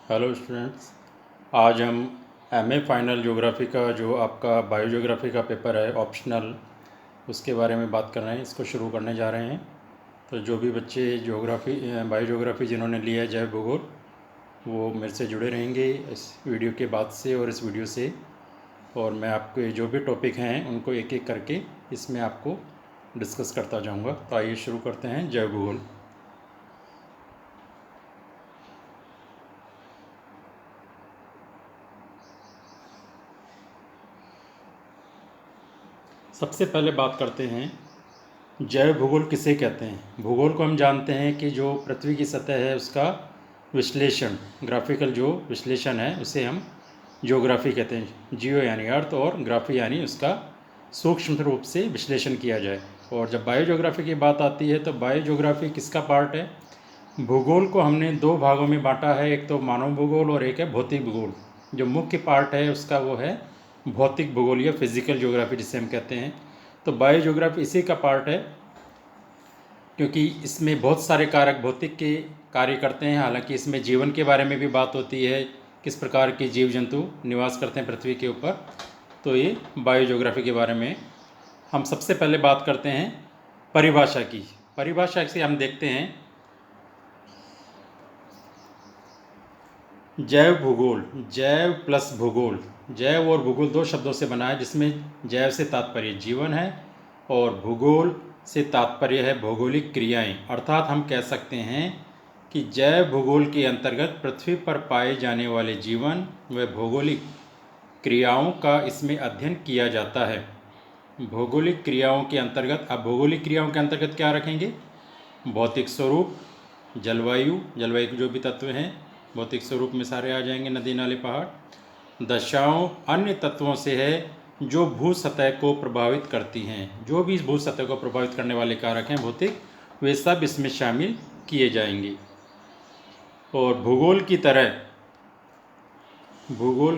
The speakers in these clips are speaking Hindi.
Hello students. आज हम एमए फाइनल ज्योग्राफी का जो आपका बायोज्योग्राफी का पेपर है ऑप्शनल, उसके बारे में बात कर रहे हैं। इसको शुरू करने जा रहे हैं। तो जो भी बच्चे ज्योग्राफी बायोज्योग्राफी जिन्होंने लिया है जैव भूगोल, वो मेरे से जुड़े रहेंगे इस वीडियो के बाद से और इस वीडियो से। और मैं आपके जो भी टॉपिक हैं उनको एक एक करके इसमें आपको डिस्कस करता जाऊँगा। तो आइए शुरू करते हैं जैव भूगोल। सबसे पहले बात करते हैं जैव भूगोल किसे कहते हैं। भूगोल को हम जानते हैं कि जो पृथ्वी की सतह है उसका विश्लेषण, ग्राफिकल जो विश्लेषण है उसे हम ज्योग्राफी कहते हैं। जियो यानी अर्थ और ग्राफी यानी उसका सूक्ष्म रूप से विश्लेषण किया जाए। और जब बायोज्योग्राफी की बात आती है तो बायोज्योग्राफी किसका पार्ट है? भूगोल को हमने दो भागों में बांटा है, एक तो मानव भूगोल और एक है भौतिक भूगोल। जो मुख्य पार्ट है उसका वो है भौतिक भूगोल या फिजिकल ज्योग्राफी जिसे हम कहते हैं। तो बायोज्योग्राफी इसी का पार्ट है, क्योंकि इसमें बहुत सारे कारक भौतिक के कार्य करते हैं। हालांकि इसमें जीवन के बारे में भी बात होती है, किस प्रकार के जीव जंतु निवास करते हैं पृथ्वी के ऊपर। तो ये बायोज्योग्राफी के बारे में हम सबसे पहले बात करते हैं परिभाषा की। परिभाषा से हम देखते हैं जैव भूगोल, जैव प्लस भूगोल। जैव और भूगोल दो शब्दों से बना है, जिसमें जैव से तात्पर्य जीवन है और भूगोल से तात्पर्य है भौगोलिक क्रियाएं। अर्थात हम कह सकते हैं कि जैव भूगोल के अंतर्गत पृथ्वी पर पाए जाने वाले जीवन व भौगोलिक क्रियाओं का इसमें अध्ययन किया जाता है। भौगोलिक क्रियाओं के अंतर्गत, अब भौगोलिक क्रियाओं के अंतर्गत क्या रखेंगे? भौतिक स्वरूप, जलवायु, जलवायु के जो भी तत्व हैं भौतिक स्वरूप में सारे आ जाएंगे, नदी नाले पहाड़। दशाओं अन्य तत्वों से है जो भू सतह को प्रभावित करती हैं। जो भी भू सतह को प्रभावित करने वाले कारक हैं भौतिक, वे सब इसमें शामिल किए जाएंगे। और भूगोल की तरह भूगोल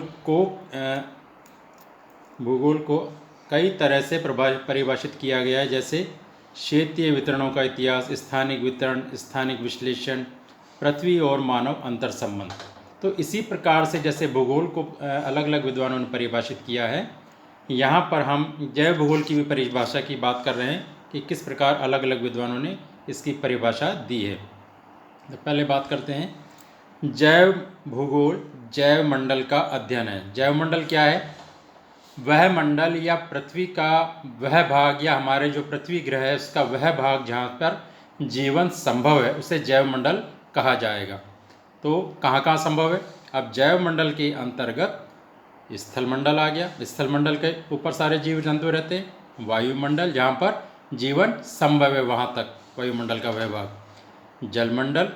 को कई तरह से परिभाषित किया गया है, जैसे क्षेत्रीय वितरणों का इतिहास, स्थानिक वितरण, स्थानिक विश्लेषण, पृथ्वी और मानव अंतर संबंध। तो इसी प्रकार से जैसे भूगोल को अलग अलग विद्वानों ने परिभाषित किया है, यहाँ पर हम जैव भूगोल की भी परिभाषा की बात कर रहे हैं कि किस प्रकार अलग अलग विद्वानों ने इसकी परिभाषा दी है। तो पहले बात करते हैं जैव भूगोल। जैव मंडल का अध्ययन है। जैव मंडल क्या है? वह मंडल या पृथ्वी का वह भाग, या हमारे जो पृथ्वी ग्रह है उसका वह भाग जहाँ पर जीवन संभव है, उसे जैव मंडल कहा जाएगा। तो कहाँ कहाँ संभव है? अब जैव मंडल के अंतर्गत स्थल मंडल आ गया, स्थल मंडल के ऊपर सारे जीव जंतु रहते हैं। वायुमंडल, जहाँ पर जीवन संभव है वहाँ तक वायुमंडल का वह भाग। जलमंडल,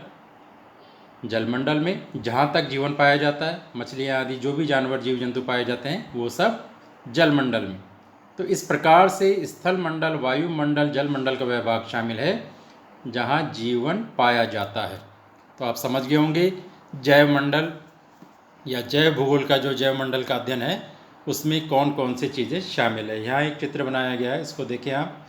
जलमंडल में जहाँ तक जीवन पाया जाता है, मछलियाँ आदि जो भी जानवर जीव जंतु पाए जाते हैं वो सब जलमंडल में। तो इस प्रकार से स्थल मंडल, वायुमंडल, जलमंडल का वह भाग शामिल है जहाँ जीवन पाया जाता है। तो आप समझ गए होंगे जैव मंडल या जैव भूगोल का जो जैव मंडल का अध्ययन है उसमें कौन कौन सी चीज़ें शामिल है। यहाँ एक चित्र बनाया गया है, इसको देखें आप।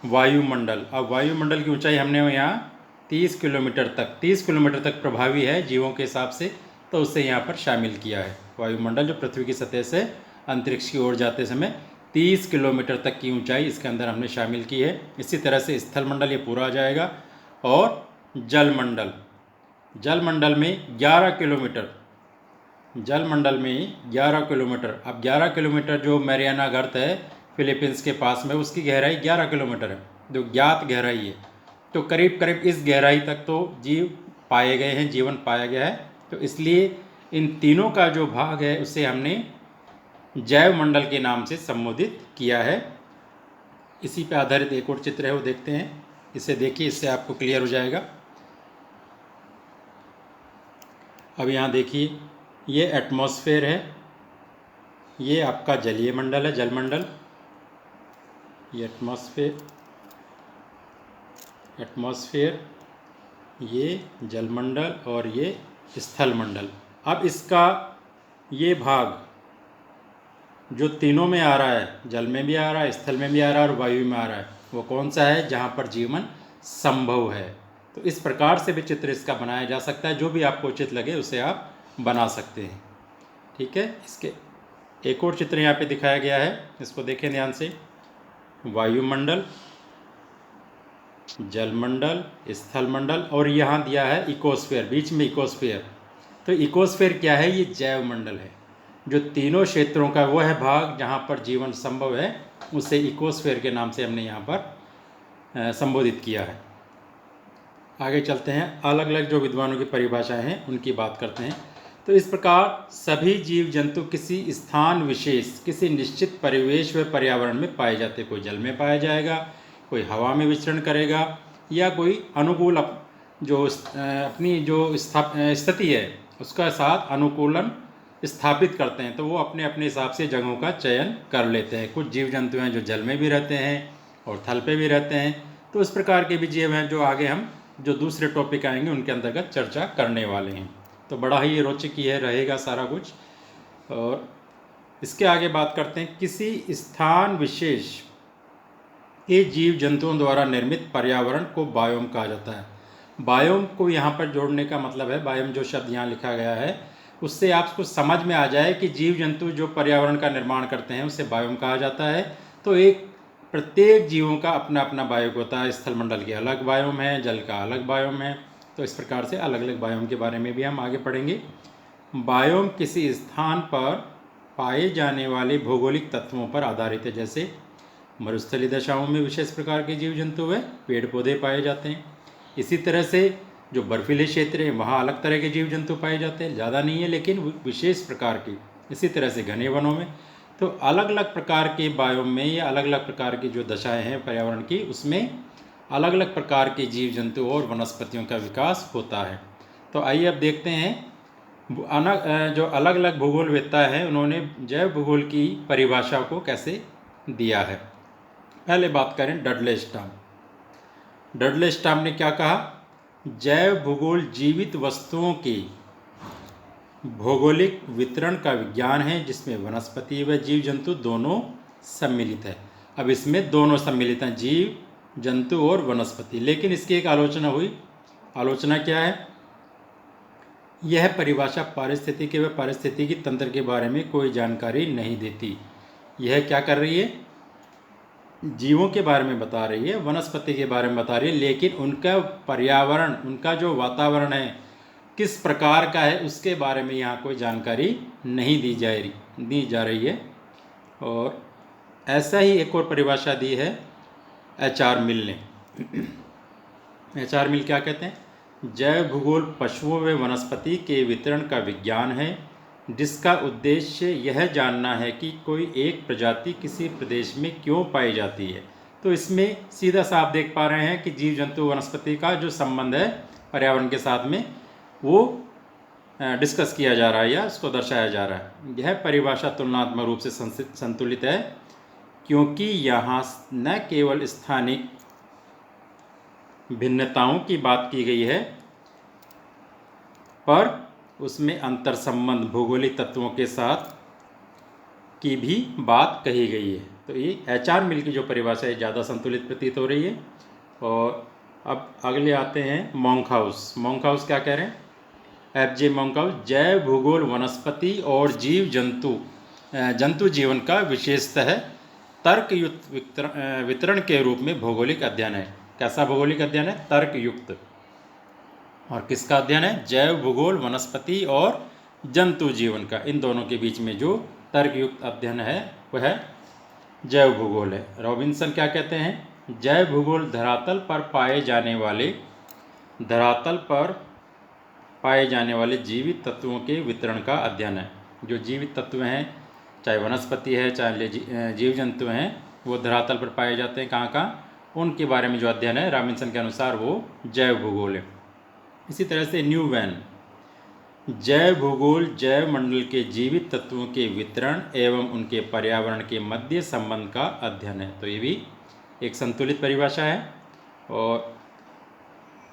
वायुमंडल, अब वायुमंडल की ऊंचाई हमने यहाँ 30 किलोमीटर तक प्रभावी है जीवों के हिसाब से, तो उसे यहाँ पर शामिल किया है। वायुमंडल जो पृथ्वी की सतह से अंतरिक्ष की ओर जाते समय 30 किलोमीटर तक की ऊंचाई इसके अंदर हमने शामिल की है। इसी तरह से स्थल मंडल ये पूरा आ जाएगा। और जलमंडल, जलमंडल में 11 किलोमीटर, जलमंडल में 11 किलोमीटर। अब 11 किलोमीटर जो मैरियाना गर्त है फिलीपींस के पास में, उसकी गहराई 11 किलोमीटर है, जो ज्ञात गहराई है। तो करीब करीब इस गहराई तक तो जीव पाए गए हैं, जीवन पाया गया है। तो इसलिए इन तीनों का जो भाग है उसे हमने जैव मंडल के नाम से संबोधित किया है। इसी पे आधारित एक और चित्र है, वो देखते हैं। इसे देखिए, इससे आपको क्लियर हो जाएगा। अब यहाँ देखिए, ये एटमॉस्फेयर है, ये आपका जलीय मंडल है, जलमंडल। ये एटमॉस्फेयर, ये जलमंडल और ये स्थल मंडल। अब इसका ये भाग जो तीनों में आ रहा है, जल में भी आ रहा है, स्थल में भी आ रहा है और वायु में आ रहा है, वो कौन सा है? जहाँ पर जीवन संभव है। तो इस प्रकार से भी चित्र इसका बनाया जा सकता है, जो भी आपको उचित लगे उसे आप बना सकते हैं। ठीक है, इसके एक और चित्र यहाँ पे दिखाया गया है, इसको देखें ध्यान से। वायुमंडल, जलमंडल, स्थलमंडल और यहाँ दिया है इकोस्फीयर, बीच में इकोस्फीयर। तो इकोस्फीयर क्या है? ये जैव मंडल है, जो तीनों क्षेत्रों का वो है भाग जहाँ पर जीवन संभव है, उसे इकोस्फीयर के नाम से हमने यहाँ पर संबोधित किया है। आगे चलते हैं, अलग अलग जो विद्वानों की परिभाषाएं हैं उनकी बात करते हैं। तो इस प्रकार सभी जीव जंतु किसी स्थान विशेष, किसी निश्चित परिवेश व पर्यावरण में पाए जाते हैं। कोई जल में पाया जाएगा, कोई हवा में विचरण करेगा, या कोई अनुकूल अपनी जो स्थिति है उसका साथ अनुकूलन स्थापित करते हैं। तो वो अपने अपने हिसाब से जगहों का चयन कर लेते हैं। कुछ जीव जंतु हैं जो जल में भी रहते हैं और थल पे भी रहते हैं। तो इस प्रकार के भी जीव हैं जो आगे हम जो दूसरे टॉपिक आएंगे उनके अंतर्गत चर्चा करने वाले हैं। तो बड़ा ही रोचक ही है रहेगा सारा कुछ। और इसके आगे बात करते हैं, किसी स्थान विशेष के जीव जंतुओं द्वारा निर्मित पर्यावरण को बायोम कहा जाता है। बायोम को यहाँ पर जोड़ने का मतलब है, बायोम जो शब्द यहाँ लिखा गया है उससे आपको समझ में आ जाए कि जीव जंतु जो पर्यावरण का निर्माण करते हैं उसे बायोम कहा जाता है। तो एक प्रत्येक जीवों का अपना अपना बायोम होता है। स्थलमंडल के अलग बायोम है, जल का अलग बायोम है। तो इस प्रकार से अलग अलग बायोम के बारे में भी हम आगे पढ़ेंगे। बायोम किसी स्थान पर पाए जाने वाले भौगोलिक तत्वों पर आधारित है। जैसे मरुस्थलीय दशाओं में विशेष प्रकार के जीव जंतु व पेड़ पौधे पाए जाते हैं। इसी तरह से जो बर्फीले क्षेत्र हैं वहाँ अलग तरह के जीव जंतु पाए जाते हैं, ज़्यादा नहीं है लेकिन विशेष प्रकार के। इसी तरह से घने वनों में तो अलग अलग प्रकार के बायोम में या अलग अलग प्रकार की जो दशाएं हैं पर्यावरण की, उसमें अलग अलग प्रकार के जीव जंतु और वनस्पतियों का विकास होता है। तो आइए अब देखते हैं जो अलग अलग भूगोलवेत्ता हैं उन्होंने जैव भूगोल की परिभाषा को कैसे दिया है। पहले बात करें डडले स्टॉर्म। डडले स्टॉर्म ने क्या कहा? जैव भूगोल जीवित वस्तुओं के भौगोलिक वितरण का विज्ञान है जिसमें वनस्पति व जीव जंतु दोनों सम्मिलित है। अब इसमें दोनों सम्मिलित हैं, जीव जंतु और वनस्पति। लेकिन इसकी एक आलोचना हुई। आलोचना क्या है? यह परिभाषा पारिस्थितिकी व पारिस्थितिकी तंत्र के बारे में कोई जानकारी नहीं देती। यह क्या कर रही है? जीवों के बारे में बता रही है, वनस्पति के बारे में बता रही है, लेकिन उनका पर्यावरण, उनका जो वातावरण है किस प्रकार का है उसके बारे में यहाँ कोई जानकारी नहीं दी जा रही है। और ऐसा ही एक और परिभाषा दी है HR मिल ने। HR मिल क्या कहते हैं? जैव भूगोल पशुओं व वनस्पति के वितरण का विज्ञान है जिसका उद्देश्य यह जानना है कि कोई एक प्रजाति किसी प्रदेश में क्यों पाई जाती है। तो इसमें सीधा सा आप देख पा रहे हैं कि जीव जंतु वनस्पति का जो संबंध है पर्यावरण के साथ में वो डिस्कस किया जा रहा है या उसको दर्शाया जा रहा है। यह परिभाषा तुलनात्मक रूप से संतुलित है क्योंकि यहाँ न केवल स्थानिक भिन्नताओं की बात की गई है पर उसमें अंतर संबंध भौगोलिक तत्वों के साथ की भी बात कही गई है। तो ये HR मिल की जो परिभाषा है ज़्यादा संतुलित प्रतीत हो रही है। और अब अगले आते हैं मोंकहाउस। मोंकहाउस क्या कह रहे हैं? FJ मोंकहाउस जैव भूगोल वनस्पति और जीव जंतु जीवन का विशेषतः तर्कयुक्त वितरण के रूप में भौगोलिक अध्ययन है। कैसा भौगोलिक अध्ययन है? तर्कयुक्त। और किसका अध्ययन है? जैव भूगोल वनस्पति और जंतु जीवन का, इन दोनों के बीच में जो तर्कयुक्त अध्ययन है वह जैव भूगोल है। रॉबिन्सन क्या कहते हैं? जैव भूगोल धरातल पर पाए जाने वाले जीवित तत्वों के वितरण का अध्ययन है। जो जीवित तत्व हैं, चाहे वनस्पति है चाहे जीव जंतु हैं, वो धरातल पर पाए जाते हैं। कहाँ कहाँ? उनके बारे में जो अध्ययन है रॉबिन्सन के अनुसार वो जैव भूगोल है। इसी तरह से न्यूमैन जैव भूगोल जैव मंडल के जीवित तत्वों के वितरण एवं उनके पर्यावरण के मध्य संबंध का अध्ययन है। तो ये भी एक संतुलित परिभाषा है। और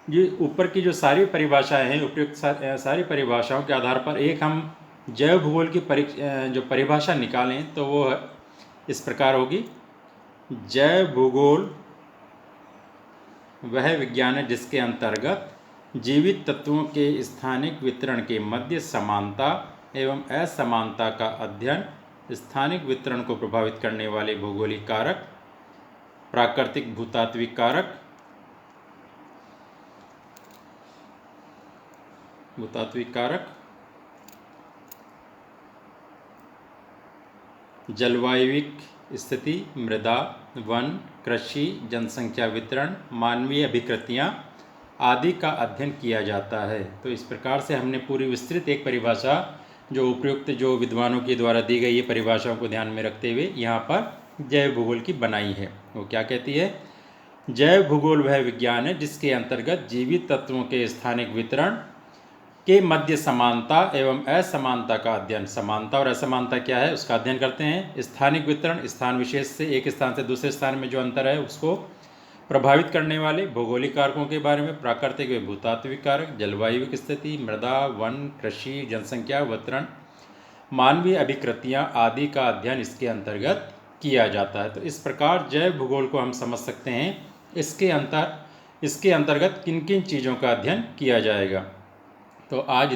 ये ऊपर की जो सारी परिभाषाएं हैं, उपयुक्त सारी परिभाषाओं के आधार पर एक हम जैव भूगोल की जो परिभाषा निकालें तो वो इस प्रकार होगी। जैव भूगोल वह विज्ञान है जिसके अंतर्गत जीवित तत्वों के स्थानिक वितरण के मध्य समानता एवं असमानता का अध्ययन, स्थानिक वितरण को प्रभावित करने वाले भौगोलिक कारक, प्राकृतिक भूतात्विक कारक, जलवायविक स्थिति, मृदा, वन, कृषि, जनसंख्या वितरण, मानवीय अभिकृतियाँ आदि का अध्ययन किया जाता है। तो इस प्रकार से हमने पूरी विस्तृत एक परिभाषा जो उपयुक्त जो विद्वानों के द्वारा दी गई है परिभाषाओं को ध्यान में रखते हुए यहाँ पर जैव भूगोल की बनाई है। वो क्या कहती है? जैव भूगोल वह विज्ञान है जिसके अंतर्गत जीवित तत्वों के स्थानिक वितरण के मध्य समानता एवं असमानता का अध्ययन, समानता और असमानता क्या है उसका अध्ययन करते हैं। स्थानिक वितरण, स्थान विशेष से एक स्थान से दूसरे स्थान में जो अंतर है उसको प्रभावित करने वाले भौगोलिक कारकों के बारे में, प्राकृतिक व भूतात्विक कारक, जलवायु स्थिति, मृदा, वन, कृषि, जनसंख्या वितरण, मानवीय अभिकृतियाँ आदि का अध्ययन इसके अंतर्गत किया जाता है। तो इस प्रकार जैव भूगोल को हम समझ सकते हैं। इसके अंतर्गत किन किन चीज़ों का अध्ययन किया जाएगा। तो आज